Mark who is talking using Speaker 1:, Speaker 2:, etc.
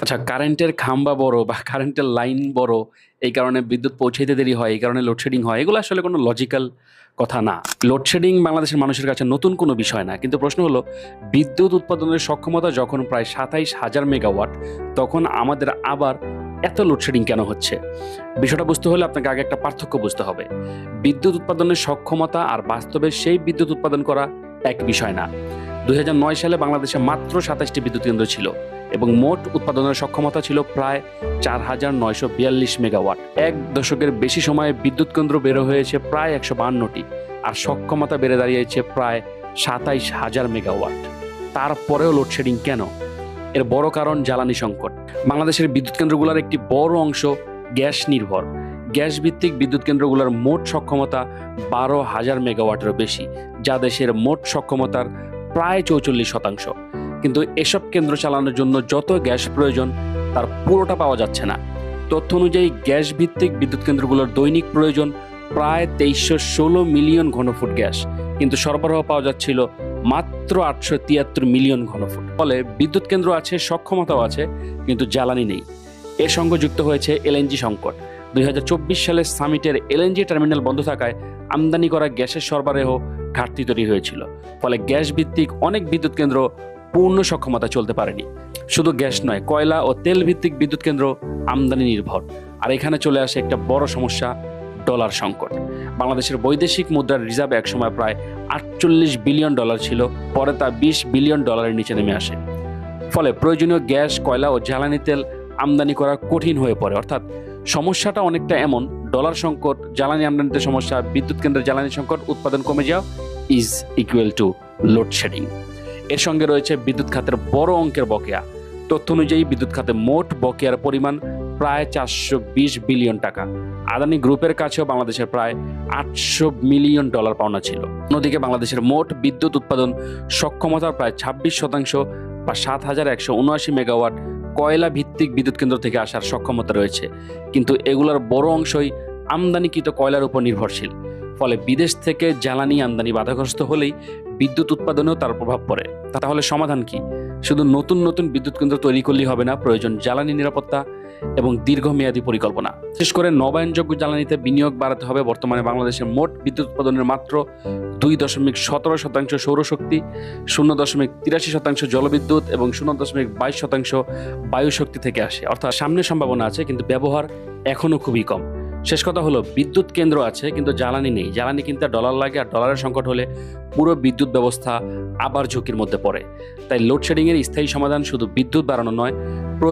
Speaker 1: আচ্ছা, কারেন্টের খাম্বা বড় বা কারেন্টের লাইন বড়, এই কারণে বিদ্যুৎ পৌঁছাইতে দেরি হয়, এই কারণে লোডশেডিং হয়। এগুলো আসলে কোনো লজিক্যাল কথা না। লোডশেডিং বাংলাদেশের মানুষের কাছে নতুন কোনো বিষয় না। কিন্তু প্রশ্ন হলো, বিদ্যুৎ উৎপাদনের সক্ষমতা যখন প্রায় ২৭,০০০ মেগাওয়াট, তখন আমাদের আবার এত লোডশেডিং কেন হচ্ছে? বিষয়টা বুঝতে হলে আপনাকে আগে একটা পার্থক্য বুঝতে হবে। বিদ্যুৎ উৎপাদনের সক্ষমতা আর বাস্তবে সেই বিদ্যুৎ উৎপাদন করা এক বিষয় না। ২০০৯ সালে বাংলাদেশে মাত্র ২৭টি বিদ্যুৎ কেন্দ্র ছিল এবং মোট উৎপাদনের সক্ষমতা ছিল প্রায় ৪,৯৪২ মেগাওয়াট। এক দশকের বেশি সময়ে বিদ্যুৎ কেন্দ্র বেড়ে হয়েছে প্রায় ১৫২টি, আর সক্ষমতা বেড়ে দাঁড়িয়েছে প্রায় ২৭,০০০ মেগাওয়াট। তারপরেও লোডশেডিং কেন? এর বড় কারণ জ্বালানি সংকট। বাংলাদেশের বিদ্যুৎ কেন্দ্রগুলোর একটি বড় অংশ গ্যাস নির্ভর। গ্যাস ভিত্তিক বিদ্যুৎ কেন্দ্রগুলোর মোট সক্ষমতা ১২,০০০ মেগাওয়াটেরও বেশি, যা দেশের মোট সক্ষমতার প্রায় ৪৪%। কিন্তু এসব কেন্দ্র চালানোর জন্য যত গ্যাস প্রয়োজন, তার পুরোটা পাওয়া যাচ্ছে না। তথ্য অনুযায়ী গ্যাস ভিত্তিক বিদ্যুৎ কেন্দ্রগুলোর দৈনিক প্রয়োজন প্রায় ২৩১৬ মিলিয়ন ঘনফুট গ্যাস, কিন্তু সরবরাহ পাওয়া যাচ্ছিল মাত্র ৮৭৩ মিলিয়ন ঘনফুট। ফলে বিদ্যুৎ কেন্দ্র আছে, সক্ষমতাও আছে, কিন্তু জ্বালানি নেই। এর সঙ্গে যুক্ত হয়েছে এলএনজি সংকট। ২০২৪ সালে সামিটের এলএনজি টার্মিনাল বন্ধ থাকায় আমদানি করা গ্যাসের সরবরাহ ঘাটতি তৈরি হয়েছিল। ফলে গ্যাস ভিত্তিক অনেক বিদ্যুৎ কেন্দ্র পূর্ণ সক্ষমতা চলতে পারেনি। শুধু গ্যাস নয়, কয়লা ও তেল ভিত্তিক বিদ্যুৎ কেন্দ্র আমদানি নির্ভর। আর এখানে চলে আসে একটা বড় সমস্যা, ডলার সংকট। বাংলাদেশের বৈদেশিক মুদ্রার রিজার্ভ একসময় প্রায় ৪৮ বিলিয়ন ডলার ছিল, পরে তা ২০ বিলিয়ন ডলারের নিচে নেমে আসে। ফলে প্রয়োজনীয় গ্যাস, কয়লা ও জ্বালানি তেল আমদানি করা কঠিন হয়ে পড়ে। অর্থাৎ সমস্যাটা অনেকটা এমন: ডলার সংকট, জ্বালানি আমদানিতে সমস্যা, বিদ্যুৎ কেন্দ্রের জ্বালানি সংকট, উৎপাদন কমে যাওয়া ইজ ইকুয়াল টু লোডশেডিং। এর সঙ্গে রয়েছে বিদ্যুৎ খাতের বড় অঙ্কের বকেয়া। তথ্য অনুযায়ী বিদ্যুৎ খাতে মোট বকেয়ার পরিমাণ প্রায় ৪২০ বিলিয়ন টাকা। আদানি গ্রুপের কাছেও বাংলাদেশের প্রায় ৮০০ মিলিয়ন ডলার পাওনা ছিল। অন্যদিকে বাংলাদেশের মোট বিদ্যুৎ উৎপাদন সক্ষমতার প্রায় ২৬% বা ৭,১৭৯ মেগাওয়াট কয়লা ভিত্তিক বিদ্যুৎ কেন্দ্র থেকে আসার সক্ষমতা রয়েছে, কিন্তু এগুলোর বড় অংশই আমদানিকৃত কয়লার উপর নির্ভরশীল। ফলে বিদেশ থেকে জ্বালানি আমদানি বাধাগ্রস্ত হলেই বিদ্যুৎ উৎপাদনেও তার প্রভাব পড়ে। তাহলে সমাধান কি? শুধু নতুন নতুন বিদ্যুৎ কেন্দ্র তৈরি করলেই হবে না, প্রয়োজন জ্বালানি নিরাপত্তা এবং দীর্ঘমেয়াদী পরিকল্পনা। বিশেষ করে নবায়নযোগ্য জ্বালানিতে বিনিয়োগ বাড়াতে হবে। বর্তমানে বাংলাদেশের মোট বিদ্যুৎ উৎপাদনের মাত্র ২.১৭% সৌরশক্তি, ০.৮৩% জলবিদ্যুৎ এবং ০.২২% বায়ু শক্তি থেকে আসে। অর্থাৎ সামনে সম্ভাবনা আছে, কিন্তু ব্যবহার এখনো খুবই কম। শেষ কথা হলো, বিদ্যুৎ কেন্দ্র আছে কিন্তু জ্বালানি নেই। জ্বালানি কিনতে ডলার লাগে, আর ডলারের সংকট হলে পুরো বিদ্যুৎ ব্যবস্থা আবার ঝুঁকির মধ্যে পড়ে। তাই লোডশেডিংয়ের স্থায়ী সমাধান শুধু বিদ্যুৎ বাড়ানো নয়,